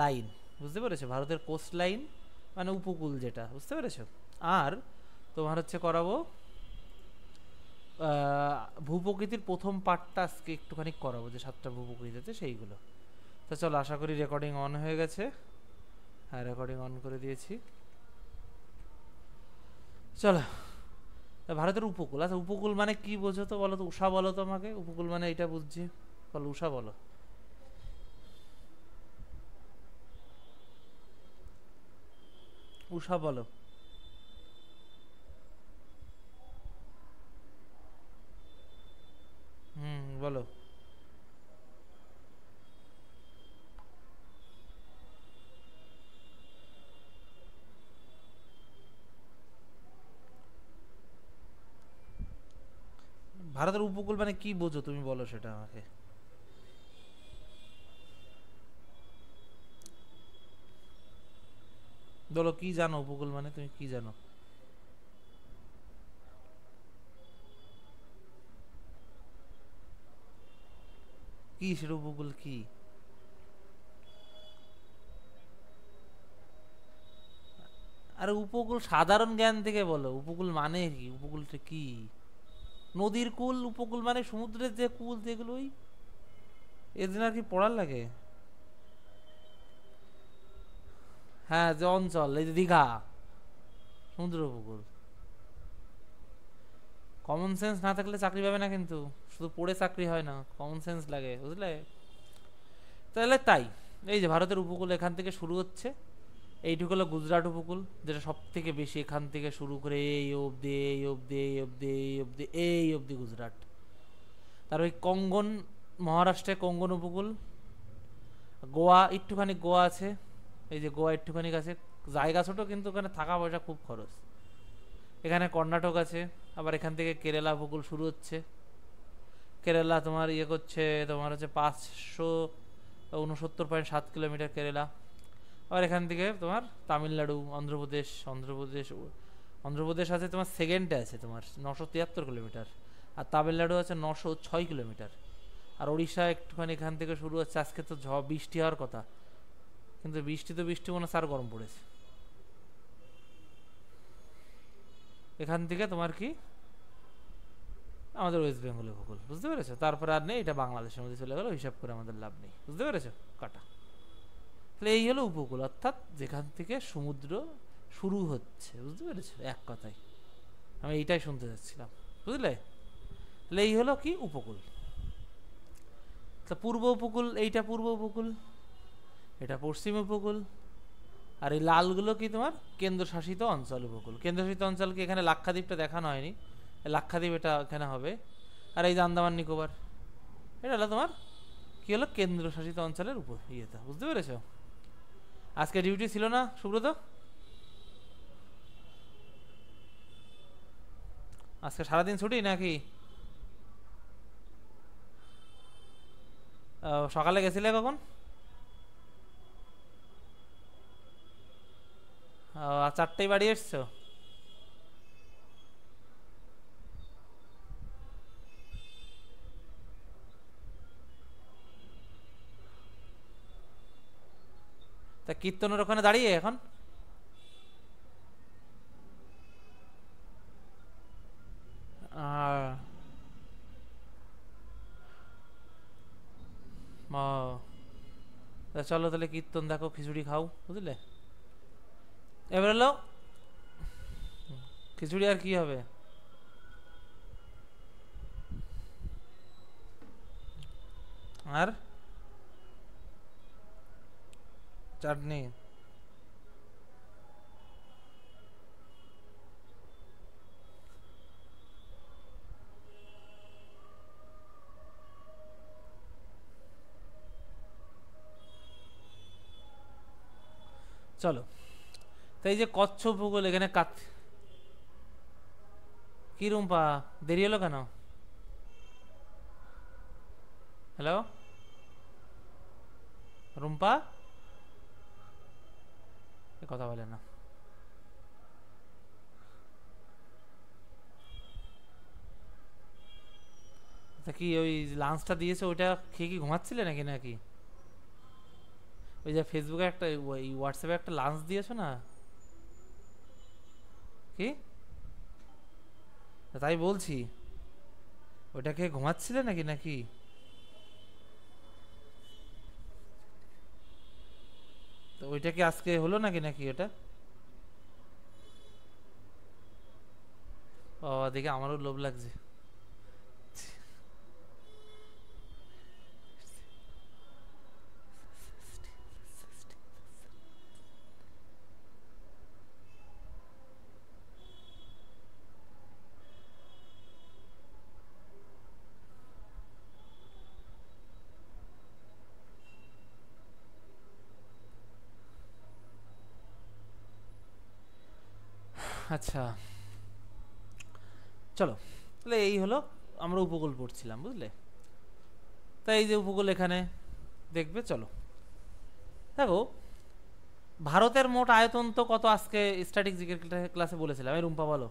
Line, বুঝতে পেরেছো? ভারতের কোস্ট লাইন মানে উপকূল যেটা, বুঝতে পেরেছো? আর তোমার হচ্ছে করাবো ভূপ্রকৃতির প্রথম পার্টটা আজকে একটুখানি করাবো, যে 7টা ভূপ্রকৃতি আছে সেইগুলো। তো চলো, আশা করি রেকর্ডিং অন হয়ে গেছে। হ্যাঁ, রেকর্ডিং অন করে দিয়েছি। চলো, ভারতের উপকূল। আচ্ছা, উপকূল মানে কি বোঝো তো বলো তো, উষা বলো তো আমাকে। উপকূল মানে এটা বুঝছি, বলো উষা বলো। উষা বলো। হুম, বলো। ভারতের উপকূল মানে কি বোঝো তুমি, বলো সেটা আমাকে। বলো কি জানো উপকূল মানে, তুমি কি জানো? কি সেটা উপকূল কি? আরে উপকূল সাধারণ জ্ঞান থেকে বলো, উপকূল মানে কি, উপকূলটা কি? নদীর কূল, উপকূল মানে সমুদ্রের যে কূল যেগুলোই, এদের আর কি পড়ার লাগে? হ্যাঁ, যে অঞ্চল, এই যে দীঘা, সমুদ্র উপকূল। কমন সেন্স না থাকলে চাকরি পাবে না কিন্তু, শুধু পড়ে চাকরি হয় না, কমন সেন্স লাগে, বুঝলে? তাহলে তাই, এই যে ভারতের উপকূল এখান থেকে শুরু হচ্ছে। এইটুকু হলো গুজরাট উপকূল, যেটা সব থেকে বেশি, এখান থেকে শুরু করে এই অবধি, এই অবধি, এই অবধি, এই অবধি, এই অবধি গুজরাট। তার ওই কঙ্গন, মহারাষ্ট্রে কঙ্গন উপকূল। গোয়া, একটুখানি গোয়া আছে, এই যে গোয়া একটুখানি আছে। জায়গা ছোট কিন্তু ওখানে থাকা পয়সা খুব খরচ। এখানে কর্ণাটক আছে। আবার এখান থেকে কেরালা উপকূল শুরু হচ্ছে। কেরালা তোমার ইয়ে করছে, তোমার হচ্ছে 569.7 কিলোমিটার কেরালা। আবার এখান থেকে তোমার তামিলনাড়ু, অন্ধ্রপ্রদেশ, অন্ধ্রপ্রদেশ আছে তোমার সেকেন্ডে, আছে তোমার 973 কিলোমিটার। আর তামিলনাড়ু আছে 906 কিলোমিটার। আর ওড়িশা একটুখানি এখান থেকে শুরু হচ্ছে। আজকে তো বৃষ্টি হওয়ার কথা, কিন্তু বৃষ্টি তো বৃষ্টি মনে হচ্ছে, আর গরম পড়েছে। এখান থেকে তোমার কি আমাদের ওয়েস্ট বেঙ্গল উপকূল, বুঝতে পেরেছো? তারপরে আর নেই, এটা বাংলাদেশের মধ্যে চলে গেলো, হিসাব করে আমাদের লাভ নেই, বুঝতে পেরেছো? কাটা। তাহলে এই হলো উপকূল, অর্থাৎ যেখান থেকে সমুদ্র শুরু হচ্ছে, বুঝতে পেরেছো? এক কথায় আমি এইটাই শুনতে চাচ্ছিলাম, বুঝলে? তাহলে এই হলো কি উপকূল। তা পূর্ব উপকূল, এইটা পূর্ব উপকূল, এটা পশ্চিম উপকূল। আর এই লালগুলো কি তোমার কেন্দ্রশাসিত অঞ্চল উপকূল। কেন্দ্রশাসিত অঞ্চলকে এখানে লাক্ষাদ্বীপটা দেখানো হয়নি, লাক্ষাদ্বীপ এটা এখানে হবে। আর এই যে আন্দামান নিকোবর, এটা হলো তোমার কি হলো কেন্দ্রশাসিত অঞ্চলের উপর ইয়েটা, বুঝতে পেরেছো? আজকে ডিউটি ছিল না সুব্রত? আজকে সারাদিন ছুটি নাকি? সকালে গেছিলে কখন? আর 4টেই বাড়ি এসছো? তা কীর্তনের ওখানে দাঁড়িয়ে এখন? আর চলো তাহলে কীর্তন দেখো, খিচুড়ি খাও, বুঝলে? এবার হলো খিচুড়ি আর কি হবে? আর চাটনি। চলো, তাই যে কচ্ছপ ভূগোল এখানে কি রুম্পা, দেরি হলো কেন? হ্যালো রুম্পা, কথা বলে না। তা কি ওই লাঞ্চটা দিয়েছে ওইটা খেয়ে কি ঘুমাচ্ছিলে নাকি নাকি? ওই যে ফেসবুকে একটা হোয়াটসঅ্যাপে একটা লাঞ্চ দিয়েছো না, কি তাই বলছি, ওইটাকে ঘুমাচ্ছিলে নাকি নাকি? তো ওইটা কি আজকে হলো নাকি নাকি ওটা? ও দেখে আমারও লোভ লাগছে। আচ্ছা চলো, তাহলে এই হলো, আমরা উপকূল পড়ছিলাম বুঝলে। তাই এই যে উপকূল এখানে দেখবে, চলো দেখো ভারতের মোট আয়তন তো কত আজকে স্ট্যাটিক জিকের ক্লাসে বলেছিলাম, এই রুম্পা বলো।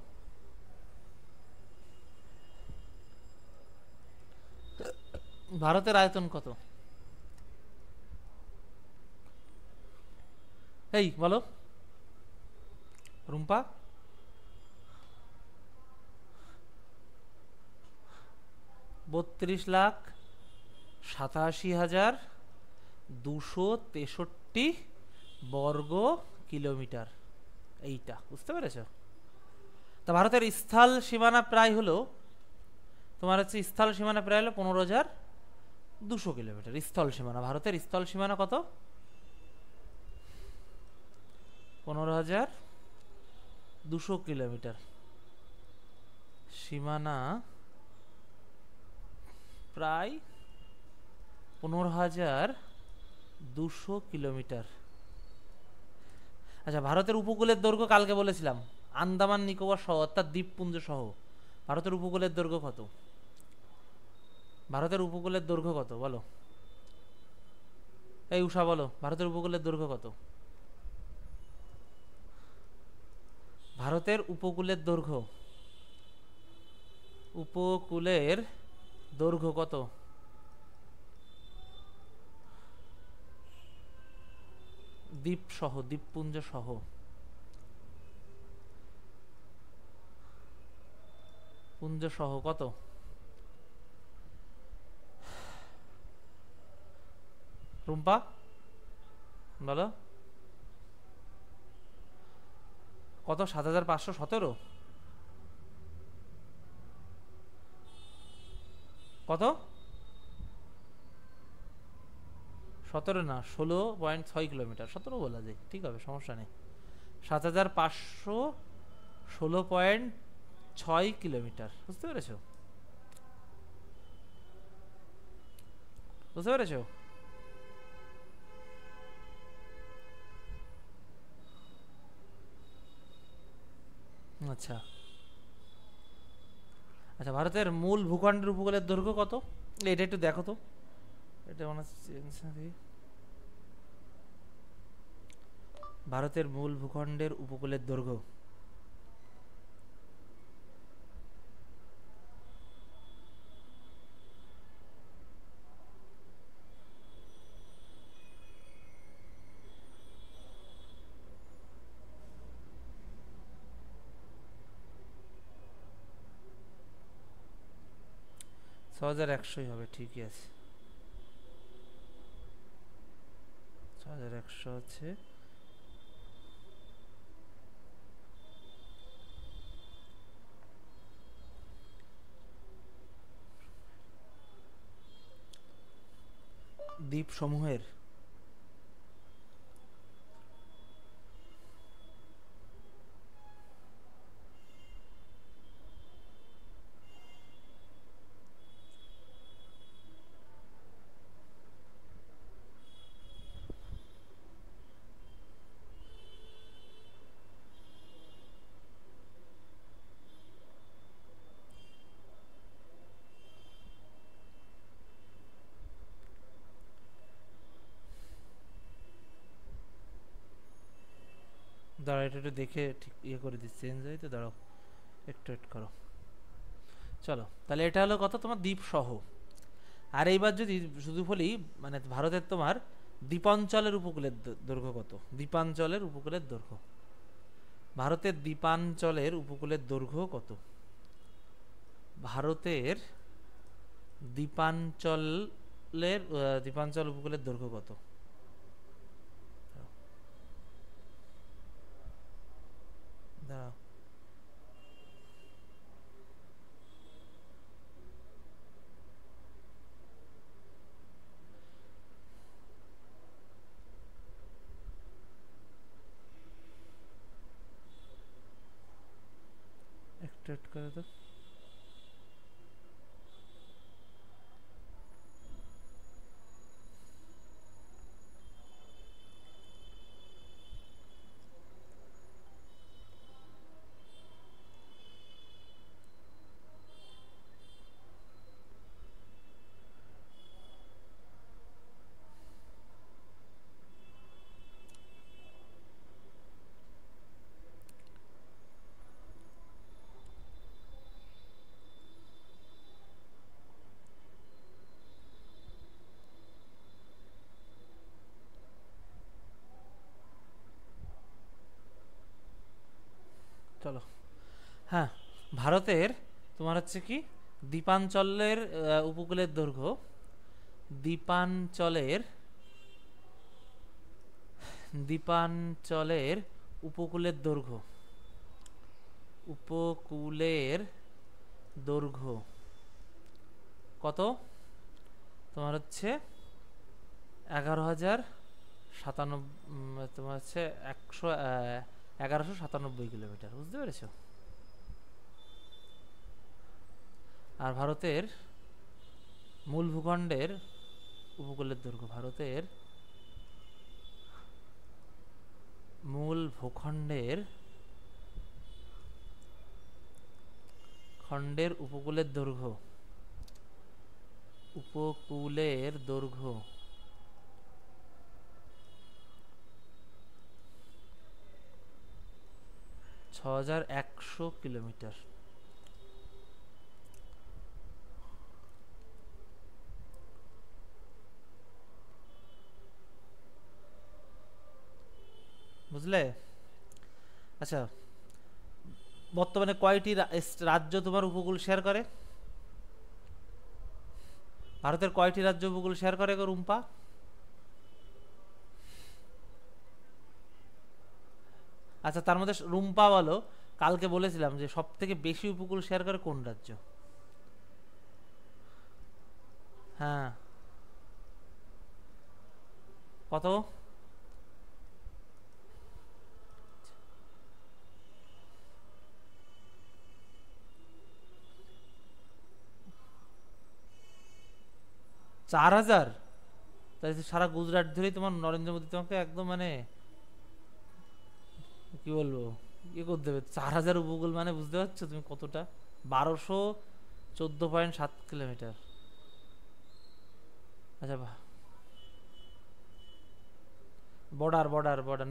ভারতের আয়তন কত? এই বলো রুম্পা। 32,87,263 বর্গ কিলোমিটার, এইটা বুঝতে পেরেছ? তা ভারতের স্থল সীমানা প্রায় হলো তোমার হচ্ছে, স্থল সীমানা প্রায় হলো 15,200 কিলোমিটার। স্থল সীমানা, ভারতের স্থল সীমানা কত? 15,200 কিলোমিটার। সীমানা প্রায় 15,200 কিলোমিটার। আচ্ছা ভারতের উপকূলের দৈর্ঘ্য কালকে বলেছিলাম, আন্দামান নিকোবর সহ অর্থাৎ দ্বীপপুঞ্জ সহ ভারতের উপকূলের দৈর্ঘ্য কত? ভারতের উপকূলের দৈর্ঘ্য কত বলো? এই উষা বলো, ভারতের উপকূলের দৈর্ঘ্য কত? ভারতের উপকূলের দৈর্ঘ্য, উপকূলের দৈর্ঘ্য কত? দ্বীপ সহ, দ্বীপপুঞ্জ সহ। পুঞ্জ সহ কত? রুম্পা বলো কত? 7,517। কত? 17 না, 16.6 কিলোমিটার। 17 বলা যায়, ঠিক হবে, সমস্যা নেই। 7,516.6 কিলোমিটার, বুঝতে পেরেছ? বুঝতে পেরেছ? আচ্ছা আচ্ছা, ভারতের মূল ভূখণ্ডের উপকূলের দৈর্ঘ্য কত? এটা একটু দেখো তো, এটা মনে হচ্ছে ভারতের মূল ভূখণ্ডের উপকূলের দৈর্ঘ্য। ছ হাজার একশোই হবে, ঠিকই আছে। 6,100 হচ্ছে দ্বীপ সমূহের। দাঁড়াও এটা একটু দেখে ঠিক ইয়ে করে দিচ্ছি, চেঞ্জ হয় তো, দাঁড়াও একটু একটু করো। চলো তাহলে এটা হলো কত তোমার দ্বীপ সহ। আর এইবার যদি শুধু বলি মানে ভারতের তোমার দ্বীপাঞ্চলের উপকূলের দৈর্ঘ্য কত? দ্বীপাঞ্চলের উপকূলের দৈর্ঘ্য, ভারতের দ্বীপাঞ্চলের উপকূলের দৈর্ঘ্য কত? ভারতের দ্বীপাঞ্চল উপকূলের দৈর্ঘ্য কত? দাঁড়াও, একটু করে তো। চলো, হ্যাঁ, ভারতের তোমার হচ্ছে কি দ্বীপাঞ্চলের উপকূলের দৈর্ঘ্য, দ্বীপাঞ্চলের দ্বীপাঞ্চলের উপকূলের দৈর্ঘ্য, উপকূলের দৈর্ঘ্য কত? তোমার হচ্ছে 11,097, তোমার হচ্ছে 1197 কিলোমিটার, বুঝতে পেরেছো? আর ভারতের মূল ভূখণ্ডের উপকূলের দৈর্ঘ্য, ভারতের মূল ভূখণ্ডের উপকূলের দৈর্ঘ্য, উপকূলের দৈর্ঘ্য 6,100 কিলোমিটার। বুঝলে? আচ্ছা, বর্তমানে কয়টি রাজ্য তোমার উপকূল শেয়ার করে? ভারতের কয়টি রাজ্য উপকূল শেয়ার করে গো রুম্পা? আচ্ছা, তার মধ্যে রুম্পা বলো, কালকে বলেছিলাম যে সব থেকে বেশি উপকূল শেয়ার করে কোন রাজ্য? হ্যাঁ, কত? চার হাজার? তাই সারা গুজরাট ধরেই তোমার নরেন্দ্র মোদী তোমাকে একদম মানে কি বলবো ইয়ে করতে দেবে। 4,000 উপকূল মানে বুঝতে পারছো তুমি কতটা? 1214.7 কিলোমিটার। আচ্ছা, বর্ডার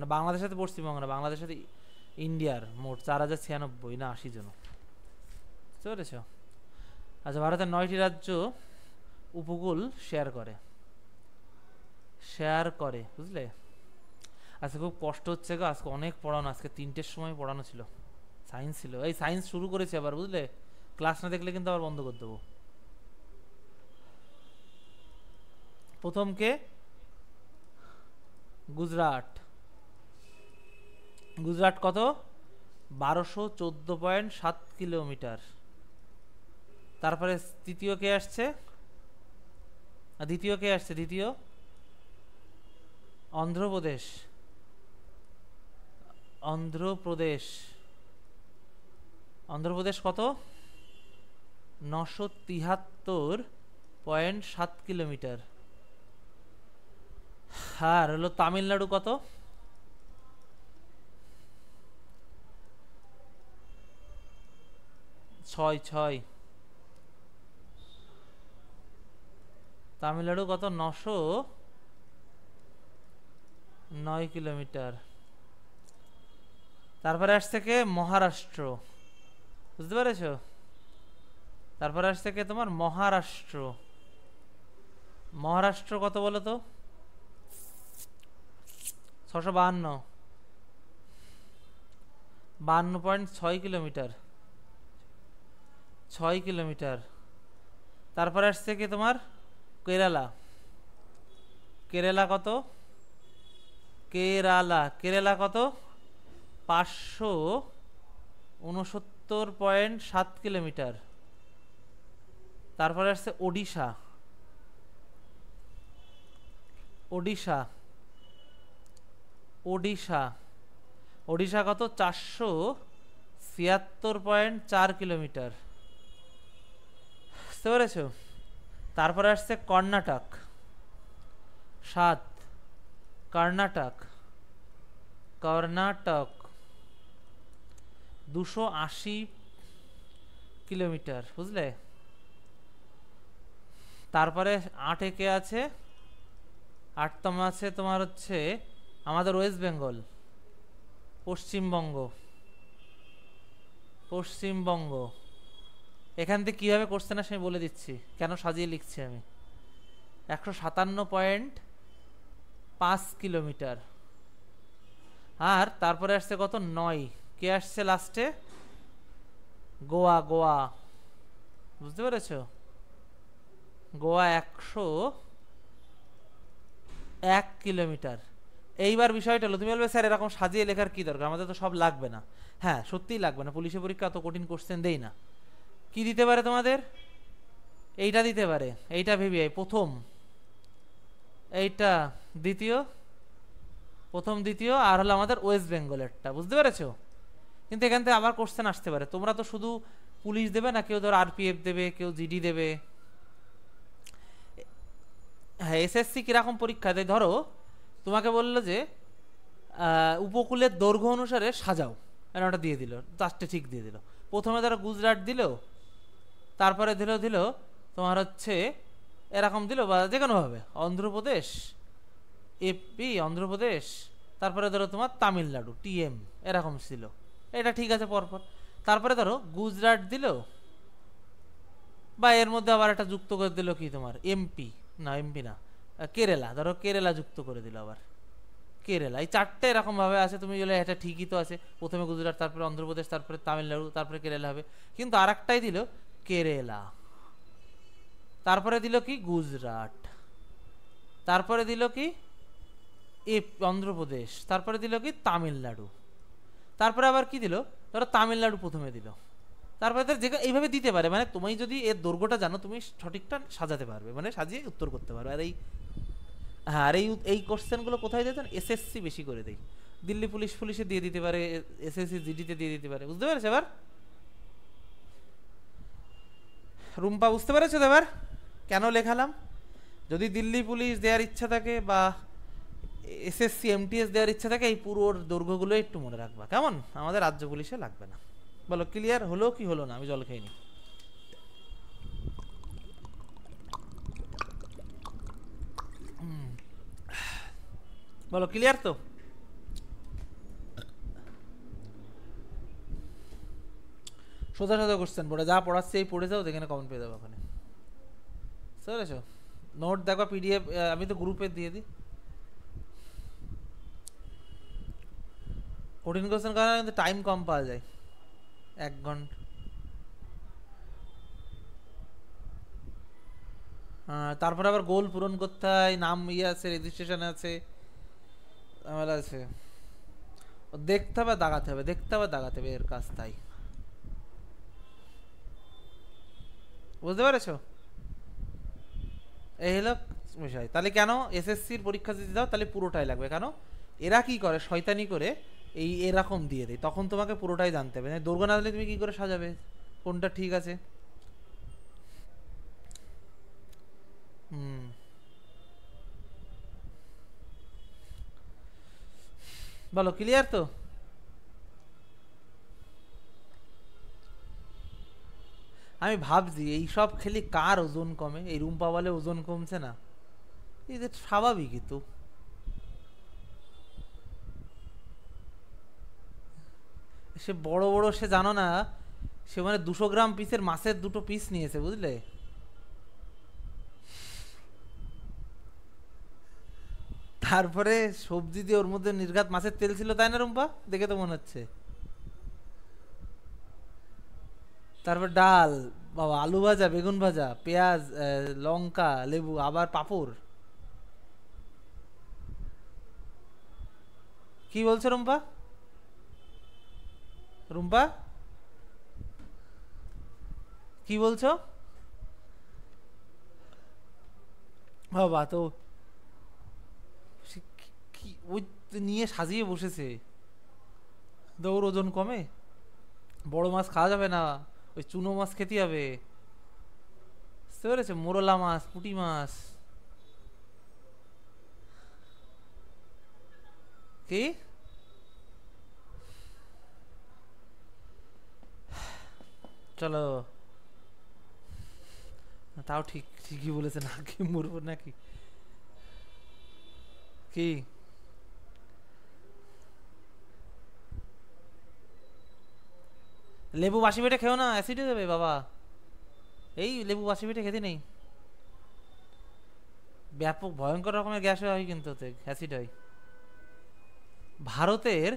না, বাংলাদেশের সাথে পশ্চিমবঙ্গ না, বাংলাদেশের সাথে ইন্ডিয়ার মোট 4,096 না 80 জন, বুঝতে পেরেছ? আচ্ছা, ভারতের 9টি রাজ্য উপকূল শেয়ার করে, বুঝলে? আজকে খুব কষ্ট হচ্ছে গো, আজকে অনেক পড়ানো, আজকে 3টের সময় পড়ানো ছিল, সায়েন্স ছিল। এই সায়েন্স শুরু করেছে আবার, বুঝলে? ক্লাস না দেখলে কিন্তু আবার বন্ধ করে দেবো। প্রথম কে? গুজরাট কত? 1214.7 কিলোমিটার। তারপরে দ্বিতীয় কে আসছে? দ্বিতীয় অন্ধ্রপ্রদেশ কত? 973.7 কিলোমিটার। আর হলো তামিলনাড়ু কত? 6 তামিলনাড়ু কত? 909 কিলোমিটার। তারপরে আসছে কে? মহারাষ্ট্র, বুঝতে পেরেছো? তারপরে আসছে কে তোমার? মহারাষ্ট্র কত বলো তো? 652 52.6 কিলোমিটার, 6 কিলোমিটার। তারপরে আসছে কি তোমার কেরালা। কেরালা কত? কেরালা কত? 569.7 কিলোমিটার। তারপরে আসছে ওডিশা। ওডিশা ওডিশা ওডিশা কত? 476.4 কিলোমিটার। বুঝতে পেরেছ? তারপরে আসছে কর্ণাটক 7। কর্ণাটক 280 কিলোমিটার। বুঝলে? তারপরে 8 একে আছে, 8তম আছে তোমার হচ্ছে আমাদের ওয়েস্ট বেঙ্গল, পশ্চিমবঙ্গ। এখান থেকে কীভাবে কোশ্চেন আসে আমি বলে দিচ্ছি, কেন সাজিয়ে লিখছি আমি। 157.5 কিলোমিটার। আর তারপরে আসছে কত? 9। কে আসছে লাস্টে? গোয়া। বুঝতে পেরেছ? গোয়া 101 কিলোমিটার। এইবার বিষয়টা হলো, তুমি বলবে স্যার এরকম সাজিয়ে লেখার কি দরকার, আমাদের তো সব লাগবে না। হ্যাঁ, সত্যিই লাগবে না, পুলিশের পরীক্ষা অত কঠিন কোশ্চেন দেই না। কি দিতে পারে তোমাদের? এইটা দিতে পারে, এইটা ভেবে প্রথম, এইটা দ্বিতীয়, প্রথম দ্বিতীয়, আর হলো আমাদের ওয়েস্ট বেঙ্গলেরটা। বুঝতে পেরেছো? কিন্তু এখান থেকে আবার কোশ্চেন আসতে পারে। তোমরা তো শুধু পুলিশ দেবে না, কেউ ধর আরপিএফ দেবে, কেউ জিডি দেবে। হ্যাঁ, এসএসসি কিরকম পরীক্ষা দেয়? ধরো তোমাকে বললো যে উপকূলের দৈর্ঘ্য অনুসারে সাজাও, ওটা দিয়ে দিল, 4টে ঠিক দিয়ে দিল। প্রথমে ধরো গুজরাট দিল, তারপরে দিল তোমার হচ্ছে এরকম দিল, বা যে কোনোভাবে অন্ধ্রপ্রদেশ, এপি অন্ধ্রপ্রদেশ, তারপরে ধরো তোমার তামিলনাড়ু, টিএম, এরকম ছিল। এটা ঠিক আছে পরপর। তারপরে ধরো গুজরাট দিল, বা এর মধ্যে আবার একটা যুক্ত করে দিল কি তোমার এমপি না, কেরালা। ধরো কেরালা যুক্ত করে দিল আবার, কেরালা। এই 4টে এরকম ভাবে আছে। তুমি বলে এটা ঠিকই তো আছে, প্রথমে গুজরাট, তারপরে অন্ধ্রপ্রদেশ, তারপরে তামিলনাড়ু, তারপরে কেরালা হবে। কিন্তু আর একটাই দিল কেরালা, তারপরে দিল কি গুজরাট, তারপরে দিল কি অন্ধ্রপ্রদেশ, তারপরে দিল কি তামিলনাড়ু, তারপরে আবার কি দিল, ধরো তামিলনাড়ু প্রথমে দিল, তারপরে এইভাবে দিতে পারে। মানে তুমি যদি এর দৈর্ঘ্যটা জানো, তুমি সঠিকটা সাজাতে পারবে, মানে সাজিয়ে উত্তর করতে পারবে। আর আর এই কোশ্চেনগুলো কোথায় দেয়? এসএসসি বেশি করে দেয়। দিল্লি পুলিশে দিয়ে দিতে পারে, এসএসসি জিডিতে দিয়ে দিতে পারে। বুঝতে পেরেছো এবার? রুম্পা বুঝতে পেরেছো তো এবার কেন লেখালাম? যদি দিল্লি পুলিশ দেওয়ার ইচ্ছা থাকে বা এসএসসি এমটিএস দেওয়ার ইচ্ছা থাকে, এই পুরো দৈর্ঘ্যগুলো একটু মনে রাখবা, কেমন? আমাদের রাজ্য পুলিশে লাগবে না। বলো ক্লিয়ার হলো কি হলো না? আমি জল খাইনি। বলো ক্লিয়ার তো? সোজা সোজা কোশ্চেন পড়ে যা পড়াচ্ছে এই পড়ে যাও, দেখে কমেন্ট পেয়ে যাবো ওখানে। বুঝতে নোট দেখো, পিডিএফ আমি তো গ্রুপে দিয়ে দিই। কঠিন কোশ্চেন কারণে কিন্তু টাইম কম পাওয়া যায়, 1 ঘন্টা। তারপরে আবার গোল পূরণ করতে হয়, নাম আছে, রেজিস্ট্রেশন আছে, ঝামেলা আছে। দেখতে হবে দাগাতে হবে, এর কাজ তাই। বুঝতে পেরেছো? এই হলো বিষয়। তাহলে কেন এসএসসির পরীক্ষা যদি দাও তাহলে পুরোটাই লাগবে? কেন? এরা কি করে, শয়তানি করে এরকম দিয়ে দেয়, তখন তোমাকে পুরোটাই জানতে হবে। দৈর্ঘ্য না দিলে তুমি কি করে সাজাবে কোনটা ঠিক আছে? বলো ক্লিয়ার তো? আমি ভাবছি এই সব খেলি কার ওজন কমে? এই রুম্পা বলে ওজন কমছে না, এই যে স্বাভাবিকই তো। সে বড় বড়, সে জানো না, সে মানে 200 গ্রাম পিসের মাছের 2টো পিস নিয়েছে, বুঝলে? তারপরে সবজি দিয়ে ওর মধ্যে নির্ঘাত মাছের তেল ছিল, তাই না রুম্পা? দেখে তো মনে হচ্ছে। তারপর ডাল, বাবা আলু ভাজা, বেগুন ভাজা, পেঁয়াজ, লঙ্কা, লেবু, আবার পাঁপড়। কি বলছো রুম্পা? রুম্পা কি বলছো? বাবা তো কি ওই নিয়ে সাজিয়ে বসেছে, ওর ওজন কমে। বড় মাছ খাওয়া যাবে না, ওই চুনো মাছ খেতে হবে, বুঝতে পেরেছে? মোরলা মাছ, পুঁটি মাছ। কি? চলো, তাও ঠিক, ঠিকই বলেছে, না কি মরবো নাকি? কি? লেবু বাসি পেটে খেও না, অ্যাসিড হয়ে যাবে বাবা। এই লেবু বাসি পেটে খেতে নেই, ব্যাপক ভয়ঙ্কর রকমের গ্যাস হয়, কিন্তু অ্যাসিড হয়। ভারতের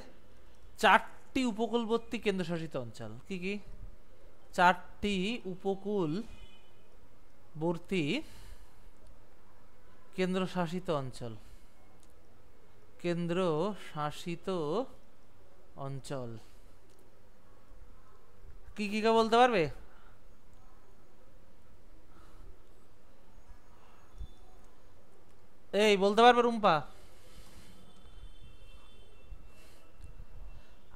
4টি উপকূলবর্তী কেন্দ্রশাসিত অঞ্চল কি কি? 4টি উপকূলবর্তী কেন্দ্রশাসিত অঞ্চল, কেন্দ্র শাসিত অঞ্চল কি কি কে বলতে পারবে? এই বলতে পারবে রুম্পা?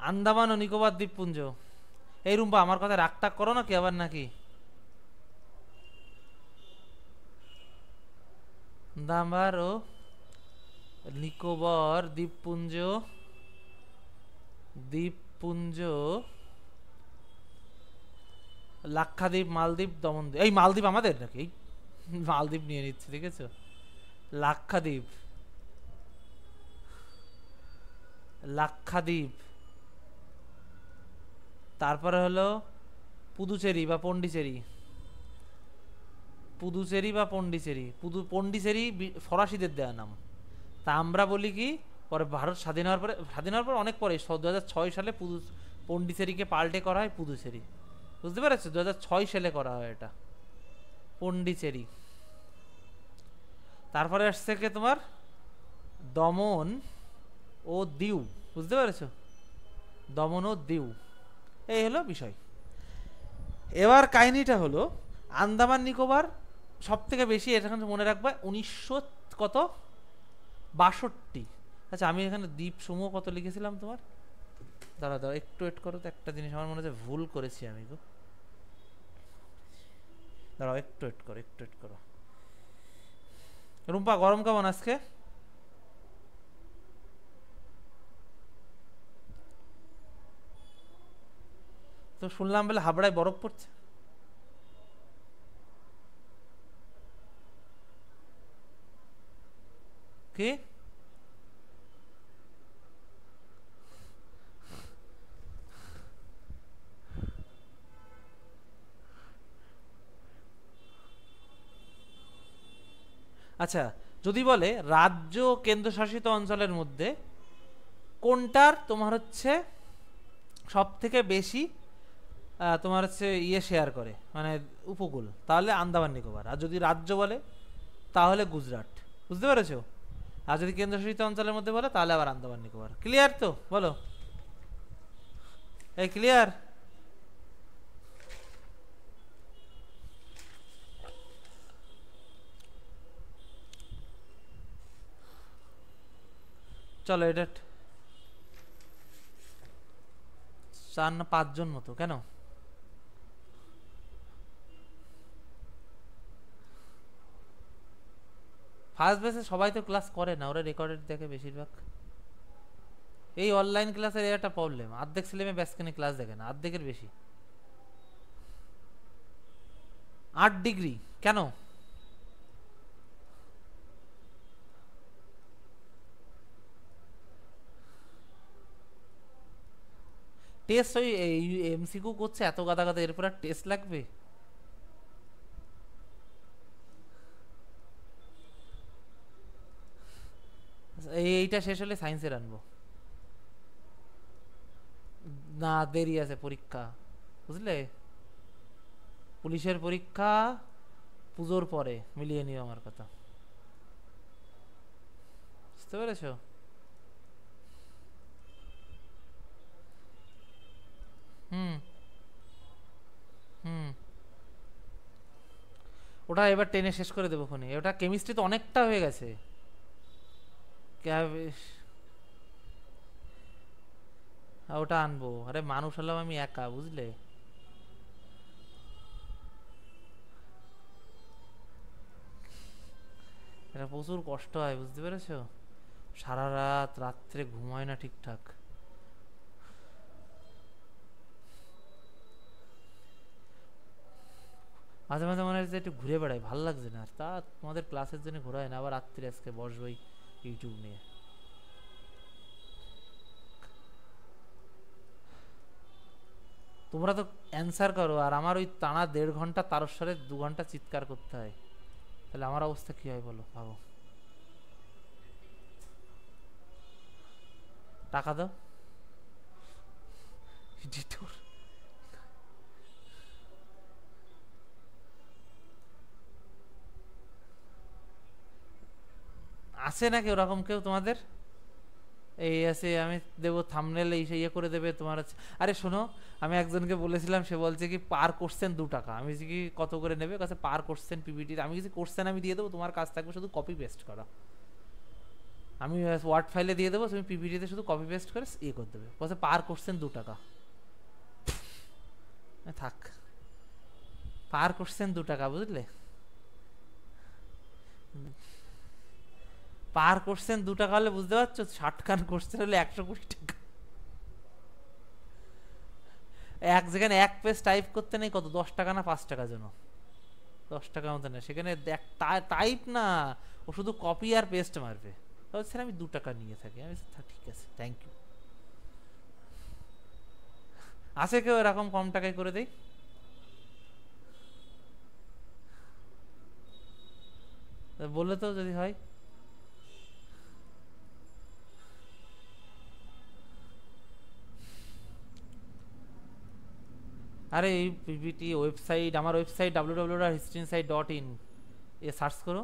আন্দামান ও নিকোবর দ্বীপপুঞ্জ। এই রুম্পা আমার কথা রাগ টাগ করো নাকি আবার নাকি? আন্দামান ও নিকোবর দ্বীপপুঞ্জ, দ্বীপপুঞ্জ, লাক্ষাদ্বীপ, মালদ্বীপ, দমনদ্বীপ। এই মালদ্বীপ আমাদের নাকি? মালদ্বীপ নিয়ে নিচ্ছে, ঠিক আছে? লাক্ষাদ্বীপ, লাক্ষাদ্বীপ, তারপরে হলো পুদুচেরি বা পন্ডিচেরি, পুদুচেরি বা পন্ডিচেরি, পন্ডিচেরি ফরাসিদের দেওয়া নাম। তা আমরা বলি কি, পরে ভারত স্বাধীন হওয়ার পর অনেক পরে 2006 সালে পন্ডিচেরিকে পাল্টে করা হয় পুদুচেরি, বুঝতে পেরেছো? 2006 সালে করা হয় এটা পন্ডিচেরি। তারপরে আসছে কি তোমার দমন ও দিউ, বুঝতে পেরেছো? দমন ও দিউ, এই হলো বিষয়। এবার কাহিনীটা হলো আন্দামান নিকোবর সব থেকে বেশি, এখানে মনে রাখবা 1900 কত 62। আচ্ছা আমি এখানে দ্বীপ সমূহ কত লিখেছিলাম তোমার, দাঁড়া দাঁড়া একটু ওয়েট করো তো, একটা জিনিস আমার মনে হচ্ছে ভুল করেছি আমি গো, দাঁড়াও একটু ওয়েট করো, একটু ওয়েট করো। রুম্পা গরম কেমন আজকে? তো শুনলাম বলে হাবড়ায় বরফ পড়ছে। কি? আচ্ছা যদি বলে রাজ্য কেন্দ্রশাসিত অঞ্চলের মধ্যে কোনটার তোমার হচ্ছে সব থেকে বেশি তোমার হচ্ছে ইয়ে শেয়ার করে, মানে উপকূল, তাহলে আন্দামান নিকোবর। আর যদি রাজ্য বলে তাহলে গুজরাট, বুঝতে পেরেছো? আর যদি কেন্দ্রশাসিত অঞ্চলের মধ্যে বলে তাহলে আবার আন্দামান নিকোবর। ক্লিয়ার তো? বলো, এই ক্লিয়ার? চলো এটা 4 না 5 জন মতো, কেন? ফার্স্ট বেসে সবাই তো ক্লাস করে না, ওরা রেকর্ডেড দেখে বেশিরভাগ। এই অনলাইন ক্লাসের একটা প্রবলেম, অর্ধেক ছেলেমেয়ে ব্যাসখানে ক্লাস দেখে না, অর্ধেকের বেশি। 8 ডিগ্রি কেন? টেস্ট ওই এমসিকিউ করছে এত গাদা গাদা, এরপর আর টেস্ট লাগবে? এইটা শেষ হলে সায়েন্সের আনবো। না, দেরি আছে, পরীক্ষা, বুঝলে? পুলিশের পরীক্ষা পুজোর পরে, মিলিয়ে নিও আমার কথা, বুঝতে পেরেছো? হুম হুম। ওটা এবার টেনে শেষ করে দেবো খনি। ওটা কেমিস্ট্রি তো অনেকটা হয়ে গেছে। ওটা আনবো। আরে মানুষ হলাম আমি একা, বুঝলে? এটা প্রচুর কষ্ট হয়, বুঝতে পেরেছো? সারা রাত রাত্রে ঘুমায় না ঠিকঠাক। মাঝে মাঝে মনে হচ্ছে একটু ঘুরে বেড়াই, ভাল লাগছে না আর। তা তোমাদের ক্লাসের জন্য ঘোরা হয় না, আবার রাত্রে আজকে বসবই ইউটিউব নিয়ে। তোমরা তো অ্যান্সার করো, আর আমার ওই টানা 1.5 ঘন্টা তারস্বরে 2 ঘন্টা চিৎকার করতে হয়, তাহলে আমার অবস্থা কি হয় বলো, ভাবো। টাকা দাও। এডিটর আছে নাকি ওরকম কেউ তোমাদের? এই আছে, আমি দেবো থাম্বনেল, এই ইয়ে করে দেবে তোমার আরে শোনো, আমি একজনকে বলেছিলাম, সে বলছে কি পার কোশ্চেন 2 টাকা। আমি কি কত করে নেবে, কাছে পার কোশ্চেন পিপিটি। আমি কিছু কোশ্চেন আমি দিয়ে দেবো, তোমার কাজ থাকবে শুধু কপি পেস্ট করা। আমি ওয়ার্ড ফাইলে দিয়ে দেবো, তুমি পিপিটিতে শুধু কপি পেস্ট করে ইয়ে করে দেবে, বলছে পার কোশ্চেন 2 টাকা। থাক, পার কোশ্চেন 2 টাকা, বুঝলে? পার কোশ্চেন 2 টাকা হলে বুঝতে পারছো, 60 খান কোশ্চেন হলে 120 টাকা। যেখানে 1 পেজ টাইপ করতে নেই কত, 10 টাকা না 5 টাকা যেন, 10 টাকা মতো না, সেখানে টাইপ না, ও শুধু কপি আর পেস্ট মারবে। স্যার আমি 2 টাকা নিয়ে থাকি। আমি ঠিক আছে, থ্যাংক ইউ। আছে কেউ এরকম কম টাকায় করে দেই? বললে তো যদি হয়। আরে এই পিপিটি ওয়েবসাইট, আমার ওয়েবসাইট www.historyinsight.in এ সার্চ করো।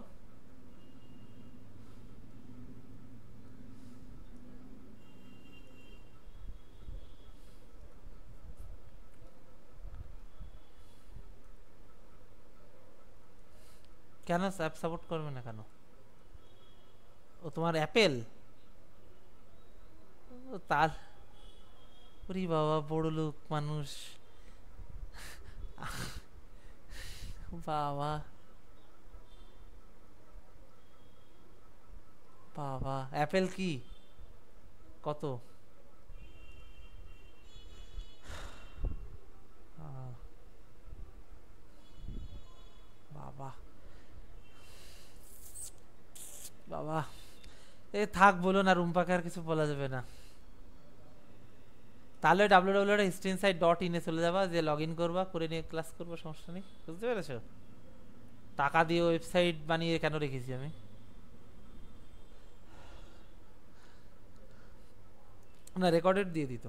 কেন অ্যাপ সাপোর্ট করবে না কেন? ও তোমার অ্যাপেল? তার ওরে বাবা, বড় লোক মানুষ। বাবা বাবা, অ্যাপেল কি কত? বাবা বাবা, এ থাক, বলো না, রুম্পাকে আর কিছু বলা যাবে না। তাহলে www.historyinsight.in এ চলে যাবা, যে লগ ইন করবা, করে নিয়ে ক্লাস করবো, সমস্যা নেই, বুঝতে পেরেছো? টাকা দিয়ে ওয়েবসাইট বানিয়ে কেন রেখেছি আমি? না, রেকর্ডেড দিয়ে দিত।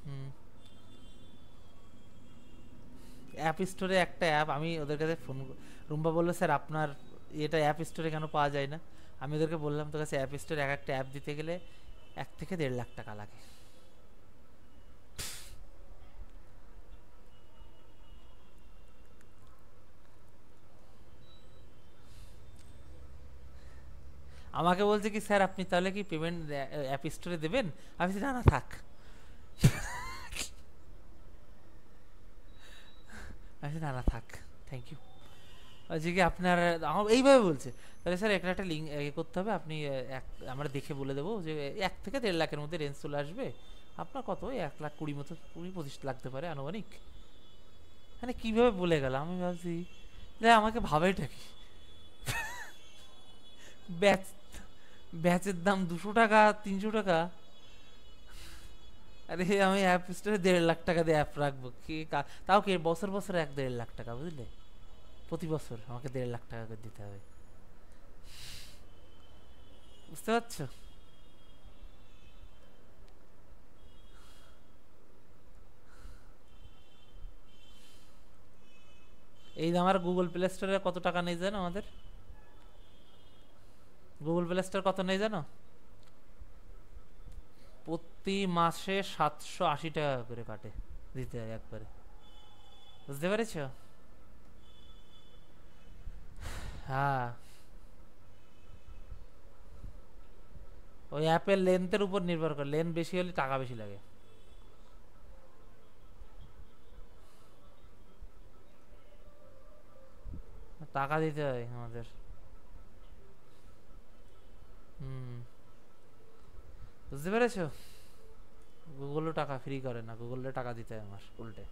হুম। অ্যাপ স্টোরে একটা অ্যাপ, আমি ওদের কাছে ফোন, রুম্বা বললো স্যার আপনার এটা অ্যাপ স্টোরে কেন পাওয়া যায় না? আমি ওদেরকে বললাম তোর কাছে অ্যাপ স্টোরে এক একটা অ্যাপ দিতে গেলে 1 থেকে 1.5 লাখ টাকা লাগে। আমাকে বলছে কি স্যার আপনি তাহলে কি পেমেন্ট অ্যাপ স্টোরে দেবেন? আমি বলছি না না থাক। আমি না না থাক, থ্যাংক ইউ। যে কি আপনার, আমার এইভাবে বলছে, তাহলে স্যার একটা লিঙ্ক করতে হবে, আপনি আমরা দেখে বলে দেবো যে 1 থেকে 1.5 লাখের মধ্যে রেঞ্জ চলে আসবে। আপনার কত, 1,20,000 মতো, 20-25 লাগতে পারে আনুমানিক। মানে কিভাবে বলে গেল, আমি ভাবছি আমাকে ভাবেটা কি, ব্যাচ ব্যাচের দাম 200 টাকা, 300 টাকা। আরে আমি অ্যাপ স্টোরে 1.5 লাখ টাকা দিয়ে অ্যাপ রাখবো কি? তাও কি বছর বছর 1-1.5 লাখ টাকা, বুঝলে? প্রতি বছর আমাকে 1.5 লাখ টাকা করে দিতে হবে। বুঝতে পারছো? এই যে আমার গুগল প্লে স্টোরে কত টাকা নেই জানো? আমাদের গুগল প্লে স্টোর কত নেই জানো? প্রতি মাসে 780 টাকা করে কাটে, দিতে হয় একবারে। বুঝতে পেরেছ? হ্যাঁ, ওই অ্যাপের লেন্থের উপর নির্ভর করে, লেন্থ বেশি হলে টাকা বেশি লাগে। টাকা দিতে হয় আমাদের। হুম, বুঝতে পেরেছ? গুগলও টাকা ফ্রি করে না, গুগলে টাকা দিতে হয় আমার উল্টে।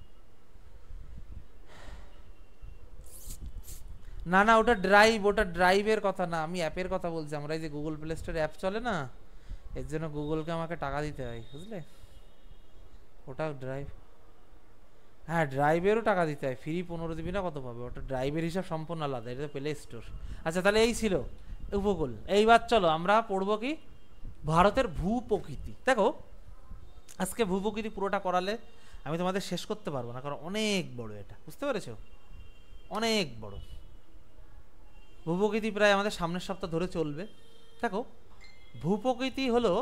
না না, ওটা ড্রাইভ, ওটা ড্রাইভের কথা না, আমি অ্যাপের কথা বলছি। আমরা এই যে গুগল প্লে স্টোরে অ্যাপ চলে না, এর জন্য গুগলকে আমাকে টাকা দিতে হয়, বুঝলে? ওটা ড্রাইভ। হ্যাঁ, ড্রাইভেরও টাকা দিতে হয়, ফ্রি 15 জিবি না কত পাবে, ওটা ড্রাইভের হিসাব সম্পূর্ণ আলাদা, এটা প্লে স্টোর। আচ্ছা, তাহলে এই ছিল উপকূল। এইবার চলো আমরা পড়বো কি, ভারতের ভূপ্রকৃতি। দেখো, আজকে ভূপ্রকৃতি পুরোটা করালে আমি তোমাদের শেষ করতে পারবো না, কারণ অনেক বড় এটা, বুঝতে পেরেছো? অনেক বড় ভূপ্রকৃতি, প্রায় আমাদের সামনের সপ্তাহ ধরে চলবে। দেখো, ভূপ্রকৃতি হলো,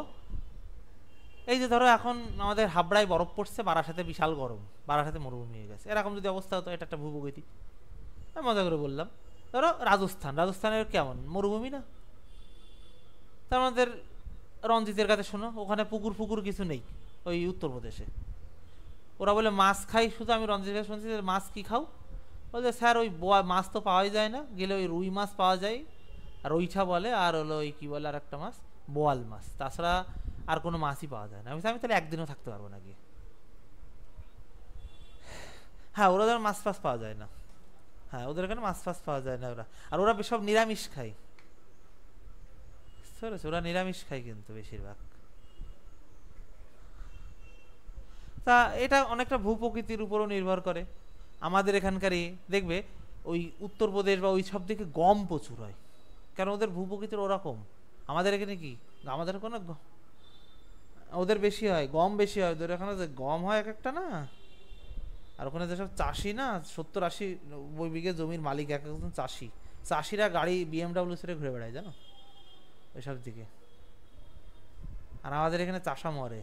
এই যে ধরো এখন আমাদের হাবড়ায় বরফ পড়ছে, বারাসাতে বিশাল গরম, বারাসাতে মরুভূমি হয়ে গেছে, এরকম যদি অবস্থা হতো, এটা একটা ভূপ্রকৃতি। আমি মজা করে বললাম। ধরো রাজস্থান, রাজস্থানের কেমন মরুভূমি না? তা আমাদের রঞ্জিতের কাছে শোনো, ওখানে পুকুর ফুকুর কিছু নেই ওই উত্তরপ্রদেশে। ওরা বলে মাছ খাই শুধু। আমি রঞ্জিতের কাছে শুনছি, মাছ কি খাও? বলছে স্যার ওই মাছ তো পাওয়াই যায় না, গেলে ওই রুই মাছ পাওয়া যায়, আর ওইটা বলে, আর হলো ওই কী বলে আর একটা মাছ, বোয়াল মাছ, তাছাড়া আর কোনো মাছই পাওয়া যায় না। আমি তাহলে একদিনও থাকতে পারবো না গিয়ে। হ্যাঁ, ওরা ধর মাছ ফাছ পাওয়া যায় না। হ্যাঁ, ওদের এখানে মাছ ফাছ পাওয়া যায় না ওরা। আর ওরা সব নিরামিষ খায়, বুঝতে পেরেছো? ওরা নিরামিষ খায় কিন্তু বেশিরভাগ। তা এটা অনেকটা ভূপ্রকৃতির উপরও নির্ভর করে। আমাদের এখানকারই দেখবে ওই উত্তরপ্রদেশ বা ওই সব দিকে গম প্রচুর হয়, কারণ ওদের ভূপ্রকৃতির ওরকম। আমাদের এখানে কি, আমাদের কোনো ওদের বেশি হয়, গম বেশি হয় ওদের এখানে, যে গম হয় এক একটা না। আর ওখানে যেসব চাষি না, 70-80-90 বিঘে জমির মালিক, এক একজন চাষি, চাষিরা গাড়ি BMW ছেড়ে ঘুরে বেড়ায় জানো ওইসব দিকে। আর আমাদের এখানে চাষা মরে।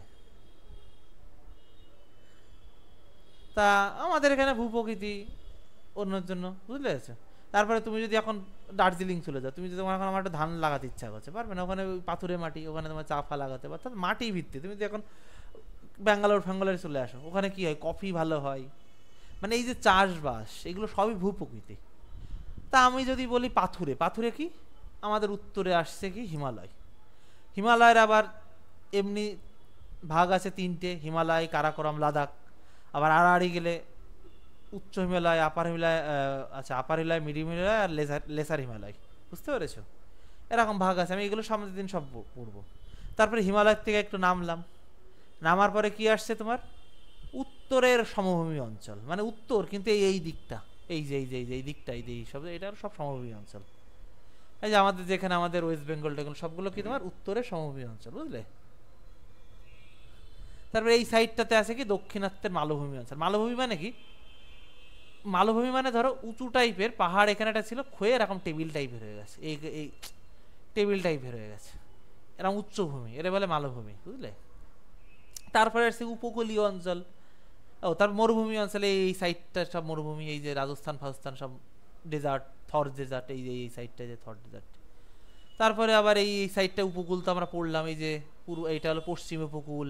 তা আমাদের এখানে ভূপ্রকৃতি অন্যের জন্য, বুঝতে পেরেছো? তারপরে তুমি যদি এখন দার্জিলিং চলে যাও, তুমি যদি তোমার এখন আমার একটা ধান লাগাতে ইচ্ছা করছে, পারবে না, ওখানে ওই পাথুরে মাটি, ওখানে তোমার চা ফা লাগাতে পারো, অর্থাৎ মাটি ভিত্তি। তুমি যদি এখন ব্যাঙ্গালোর ফ্যাঙ্গালোরে চলে আসো, ওখানে কি হয়, কফি ভালো হয়, মানে এই যে চাষবাস, এগুলো সবই ভূপ্রকৃতি। তা আমি যদি বলি পাথুরে, পাথুরে কি, আমাদের উত্তরে আসছে কি হিমালয়। হিমালয়ের আবার এমনি ভাগ আছে 3টে, হিমালয়, কারাকোরাম, লাদাখ। আবার আড়াআড়ি গেলে উচ্চ হিমালয়, আপার হিমালয়, আচ্ছা আপার হিমালয়, মিডিয়াম হিমালয়, আর লেসার হিমালয়, বুঝতে পেরেছো? এরকম ভাগ আছে, আমি এগুলো সামনের দিন সব পড়বো। তারপরে হিমালয়ের থেকে একটু নামলাম, নামার পরে কি আসছে তোমার, উত্তরের সমভূমি অঞ্চল, মানে উত্তর কিন্তু এই দিকটা, এই যে এই দিকটা, এই যে সব, এটা সব সমভূমি অঞ্চল। এই যে আমাদের যেখানে আমাদের ওয়েস্ট বেঙ্গল টেঙ্গল সবগুলো কি তোমার উত্তরের সমভূমি অঞ্চল, বুঝলে? তারপরে এই সাইডটাতে আছে কি দক্ষিণাত্যের মালভূমি অঞ্চল। মালভূমি মানে কি, মালভূমি মানে ধরো উঁচু টাইপের পাহাড়, এখানে একটা ছিল ক্ষয়ে এরকম টেবিল টাইপের হয়ে গেছে, এই টেবিল টাইপের হয়ে গেছে, এরকম উচ্চভূমি, এটা বলে মালভূমি, বুঝলে? তারপরে আসছে উপকূলীয় অঞ্চল। ও তার মরুভূমি অঞ্চলে এই সাইডটা সব মরুভূমি, এই যে রাজস্থান ফাজস্থান সব ডেজার্ট, থর ডেজার্ট, এই যে এই সাইডটা যে থর ডেজার্ট। তারপরে আবার এই সাইডটা উপকূল তো আমরা পড়লাম, এই যে এইটা হলো পশ্চিম উপকূল,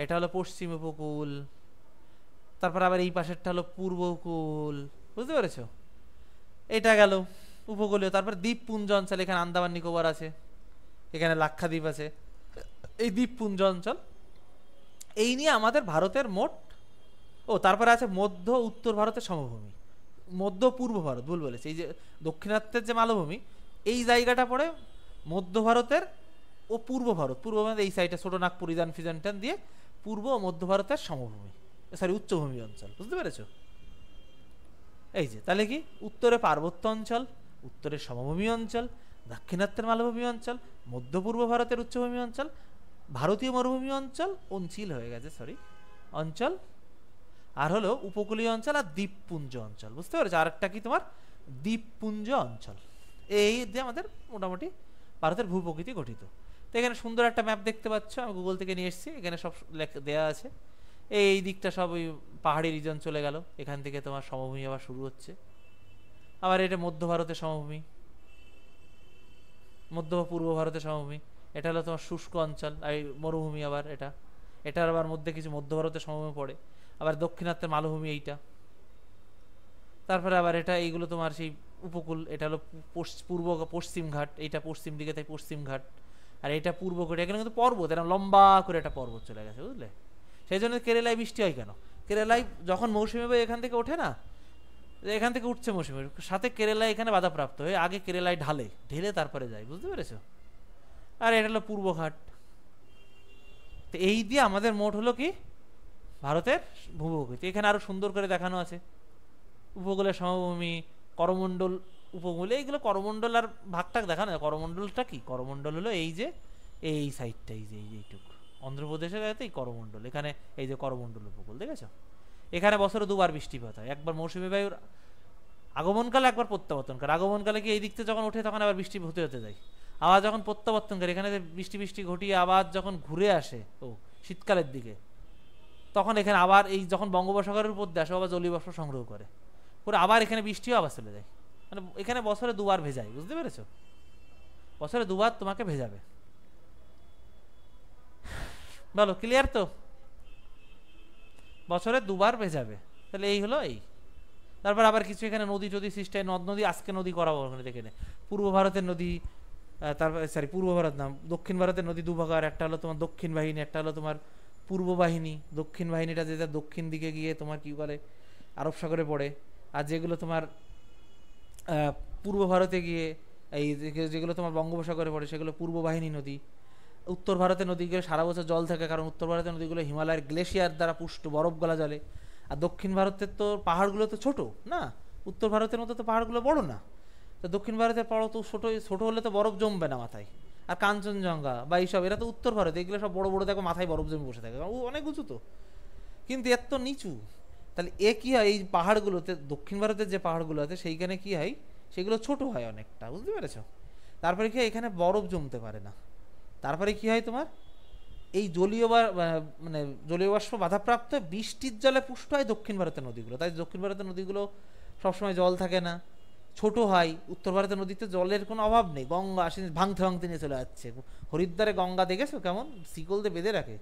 এটা হলো পশ্চিম উপকূল। তারপর আবার এই পাশেরটা হলো পূর্ব উপকূল, বুঝতে পেরেছো? এটা গেল উপকূলীয়। তারপর দ্বীপপুঞ্জ অঞ্চল, এখানে আন্দামান নিকোবর আছে, এখানে লাক্ষাদ্বীপ আছে, এই দ্বীপপুঞ্জ অঞ্চল। এই নিয়ে আমাদের ভারতের মোট, ও তারপরে আছে মধ্য উত্তর ভারতের সমভূমি, মধ্য পূর্ব ভারত, ভুল বলেছে, এই যে দক্ষিণাত্যের যে মালভূমি, এই জায়গাটা পড়ে মধ্য ভারতের ও পূর্ব ভারত। পূর্ব ভারত এই সাইডে ছোট নাগপুর, ইজান ফিজান টান দিয়ে পূর্ব ও মধ্য ভারতের সমভূমি, সরি উচ্চভূমি অঞ্চল, বুঝতে পেরেছো? এই যে তাহলে কি, উত্তরে পার্বত্য অঞ্চল, উত্তরের সমভূমি অঞ্চল, দাক্ষিণাত্যের মালভূমি অঞ্চল, মধ্য পূর্ব ভারতের উচ্চভূমি অঞ্চল, ভারতীয় মরুভূমি অঞ্চল, অঞ্চিল হয়ে গেছে সরি, অঞ্চল, আর হলো উপকূলীয় অঞ্চল আর দ্বীপপুঞ্জ অঞ্চল। বুঝতে পেরেছো? আরেকটা কি তোমার দ্বীপপুঞ্জ অঞ্চল। এই দিয়ে আমাদের মোটামুটি ভারতের ভূপ্রকৃতি গঠিত। তো এখানে সুন্দর একটা ম্যাপ দেখতে পাচ্ছ, আমি গুগল থেকে নিয়ে এসেছি, এখানে সব দেওয়া আছে। এই দিকটা সব ওই পাহাড়ি রিজন চলে গেল, এখান থেকে তোমার সমভূমি আবার শুরু হচ্ছে। আবার এটা মধ্য ভারতের সমভূমি, মধ্য পূর্ব ভারতের সমভূমি। এটা হলো তোমার শুষ্ক অঞ্চল, এই মরুভূমি। আবার এটার আবার মধ্যে কিছু মধ্য ভারতের সমভূমি পড়ে। আবার দক্ষিণাত্যের মালভূমি এইটা। তারপরে আবার এটা এইগুলো তোমার সেই উপকূল, এটা হলো পূর্ব পশ্চিম ঘাট, এইটা পশ্চিম দিকে তাই পশ্চিম ঘাট। আর এটা পূর্ব ঘাট, এখানে কিন্তু পর্বত, এরকম লম্বা করে একটা পর্বত চলে গেছে, বুঝলে? সেই জন্য কেরালায় বৃষ্টি হয় কেন? কেরালায় যখন মৌসুমী বায়ু এখান থেকে ওঠে না, এখান থেকে উঠছে মৌসুমী সাথে, কেরালায় এখানে বাধাপ্রাপ্ত হয়ে আগে কেরালায় ঢেলে তারপরে যায়, বুঝতে পেরেছো? আর এটা হলো পূর্ব ঘাট। তো এই দিয়ে আমাদের মোট হলো কি ভারতের ভূপ্রকৃতি। এখানে আরো সুন্দর করে দেখানো আছে উপকূলের সমভূমি, করমণ্ডল, উপকূলে। এইগুলো করমণ্ডল আর ভাগটাক দেখানো। করমণ্ডলটা কি? করমণ্ডল হলো এই যে এই সাইডটা, এই যে এইটুকু অন্ধ্রপ্রদেশের এই করমণ্ডল, এখানে এই যে করমণ্ডল উপকূল, দেখেছো? এখানে বছরে দুবার বৃষ্টিপাত হয়, একবার মৌসুমী বায়ুর আগমনকালে, একবার প্রত্যাবর্তনকালে। আগমনকালে কি এই দিক থেকে যখন ওঠে তখন আবার বৃষ্টি হতে হতে যায়, আবার যখন প্রত্যাবর্তনকালে এখানে বৃষ্টি ঘটিয়ে আবার যখন ঘুরে আসে শীতকালের দিকে, তখন এখানে আবার এই যখন বঙ্গোপসাগরের উপর দিয়ে আসে আবার জলীয়বাষ্প সংগ্রহ করে আবার এখানে বৃষ্টিও আবার চলে যায়। মানে এখানে বছরে দুবার ভেজায়, বুঝতে পেরেছো? বছরে দুবার তোমাকে ভেজাবে। বলো ক্লিয়ার তো? বছরে দুবার ভেজাবে। তাহলে এই হলো এই। তারপর আবার কিছু এখানে নদী টদী সৃষ্টি, নদ নদী আজকে নদী করাবো ওখানে দেখে নে। পূর্ব ভারতের নদী, তারপর সরি পূর্ব ভারত নাম, দক্ষিণ ভারতের নদী দুভাগার, একটা হলো তোমার দক্ষিণ বাহিনী, একটা হলো তোমার পূর্ব বাহিনী। দক্ষিণ বাহিনীটা যেটা দক্ষিণ দিকে গিয়ে তোমার কি করে আরব সাগরে পড়ে, আর যেগুলো তোমার পূর্ব ভারতে গিয়ে এই যেগুলো তোমার বঙ্গোপসাগরে পড়ে সেগুলো পূর্ব বাহিনী নদী। উত্তর ভারতের নদীগুলো সারা বছর জল থাকে, কারণ উত্তর ভারতের নদীগুলো হিমালয়ের গ্লেশিয়ার দ্বারা পুষ্ট, বরফ গলা জলে। আর দক্ষিণ ভারতের তো পাহাড়গুলো তো ছোট না, উত্তর ভারতের মতো তো পাহাড়গুলো বড় না। তো দক্ষিণ ভারতের পাহাড় তো ছোট হলে তো বরফ জমবে না মাথায়। আর কাঞ্চনজঙ্ঘা বা এইসব এরা তো উত্তর ভারত, এগুলো সব বড় বড় দেখো মাথায় বরফ জমে বসে থাকে, কারণ অনেক উঁচু তো, কিন্তু এত তো নিচু। তাহলে এ কী হয়, এই পাহাড়গুলোতে দক্ষিণ ভারতের যে পাহাড়গুলো আছে সেইখানে কী হয়, সেগুলো ছোট হয় অনেকটা, বুঝতে পেরেছ? তারপরে কি হয়, এখানে বরফ জমতে পারে না। তারপরে কি হয় তোমার, এই মানে জলীয় বাষ্প বাধাপ্রাপ্ত বৃষ্টির জলে পুষ্ট হয় দক্ষিণ ভারতের নদীগুলো। তাই দক্ষিণ ভারতের নদীগুলো সবসময় জল থাকে না, ছোট হয়। উত্তর ভারতের নদীতে জলের কোনো অভাব নেই, গঙ্গা আসে ভাঙতে ভাঙতে নিয়ে চলে যাচ্ছে। হরিদ্বারে গঙ্গা দেখেছো কেমন শিকল দিয়ে বেঁধে রাখে,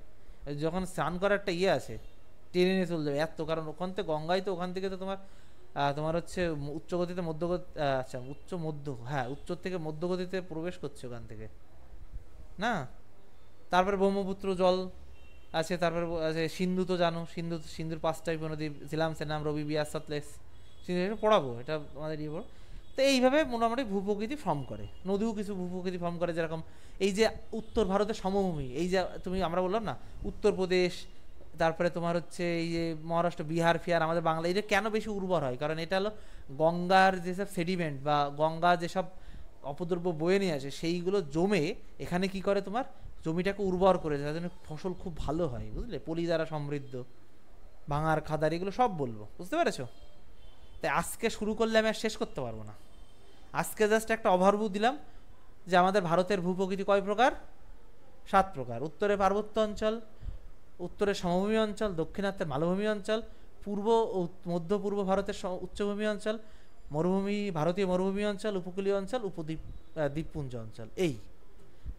যখন স্নান করার একটা ইয়ে আছে টেনে নিয়ে চলে যাবে এত, কারণ ওখান থেকে গঙ্গায় তো ওখান থেকে তো তোমার হচ্ছে উচ্চ গতিতে মধ্যগতি, আচ্ছা উচ্চ থেকে মধ্যগতিতে প্রবেশ করছে ওখান থেকে না। তারপরে ব্রহ্মপুত্র জল আছে, তারপরে আছে সিন্ধু, তো জানো সিন্ধুর 5টা নদী, ঝিলাম সেনাম রবি বিয়াস সতলেজ। সিন্ধু এটা পড়াবো, এটা আমাদের ইয়ে পড়ো। তো এইভাবে মোটামুটি ভূপ্রকৃতি ফর্ম করে, নদীও কিছু ভূপ্রকৃতি ফর্ম করে। যেরকম এই যে উত্তর ভারতের সমভূমি, এই যে আমরা বললাম না উত্তরপ্রদেশ, তারপরে তোমার হচ্ছে এই যে মহারাষ্ট্র, বিহার ফিহার, আমাদের বাংলা, এটা কেন বেশি উর্বর হয়, কারণ এটা হলো গঙ্গার যেসব সেডিমেন্ট বা গঙ্গা যেসব অপদ্রব্য বয়ে নিয়ে আসে সেইগুলো জমে এখানে কি করে তোমার জমিটাকে উর্বর করে, যার জন্য ফসল খুব ভালো হয়, বুঝলে? পলি দ্বারা সমৃদ্ধ, ভাঙার খাদার, এগুলো সব বলবো, বুঝতে পেরেছো? তাই আজকে শুরু করলে আমি আর শেষ করতে পারবো না। আজকে জাস্ট একটা ওভারভিউ দিলাম যে আমাদের ভারতের ভূপ্রকৃতি কয় প্রকার, 7 প্রকার। উত্তরে পার্বত্য অঞ্চল, উত্তরে সমভূমি অঞ্চল, দক্ষিণাত্যের মালভূমি অঞ্চল, পূর্ব ও মধ্য পূর্ব ভারতের উচ্চভূমি অঞ্চল, মরুভূমি, ভারতীয় মরুভূমি অঞ্চল, উপকূলীয় অঞ্চল, দ্বীপপুঞ্জ অঞ্চল। এই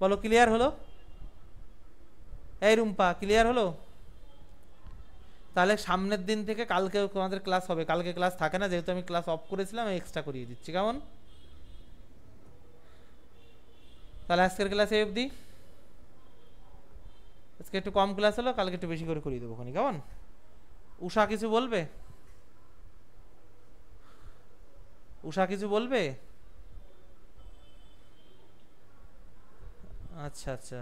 বলো ক্লিয়ার হলো? এই রুম্পা ক্লিয়ার হলো? তাহলে সামনের দিন থেকে কালকে তোমাদের ক্লাস হবে। কালকে ক্লাস থাকে না, যেহেতু আমি ক্লাস অফ করেছিলাম, এক্সট্রা করিয়ে দিচ্ছি, কেমন? তাহলে আজকের ক্লাস এই অবধি। আজকে একটু কম ক্লাস হলো, কালকে একটু বেশি করে করিয়ে দেবো, কেমন? উষা কিছু বলবে? উষা কিছু বলবে? আচ্ছা আচ্ছা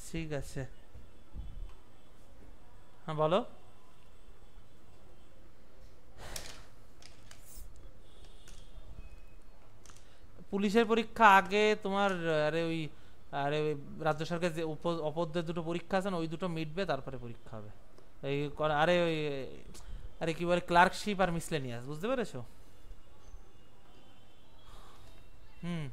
ঠিক আছে, হ্যাঁ বলো। পুলিশের পরীক্ষা আগে তোমার, আরে ওই, আরে ওই রাজ্য সরকার যে অপরদের দুটো পরীক্ষা আছে না, ওই দুটো মিটবে তারপরে পরীক্ষা হবে। এই আরে ওই, আরে কি বলে, ক্লার্কশিপ আর মিসলেনিয়াস, বুঝতে পেরেছো? হুম।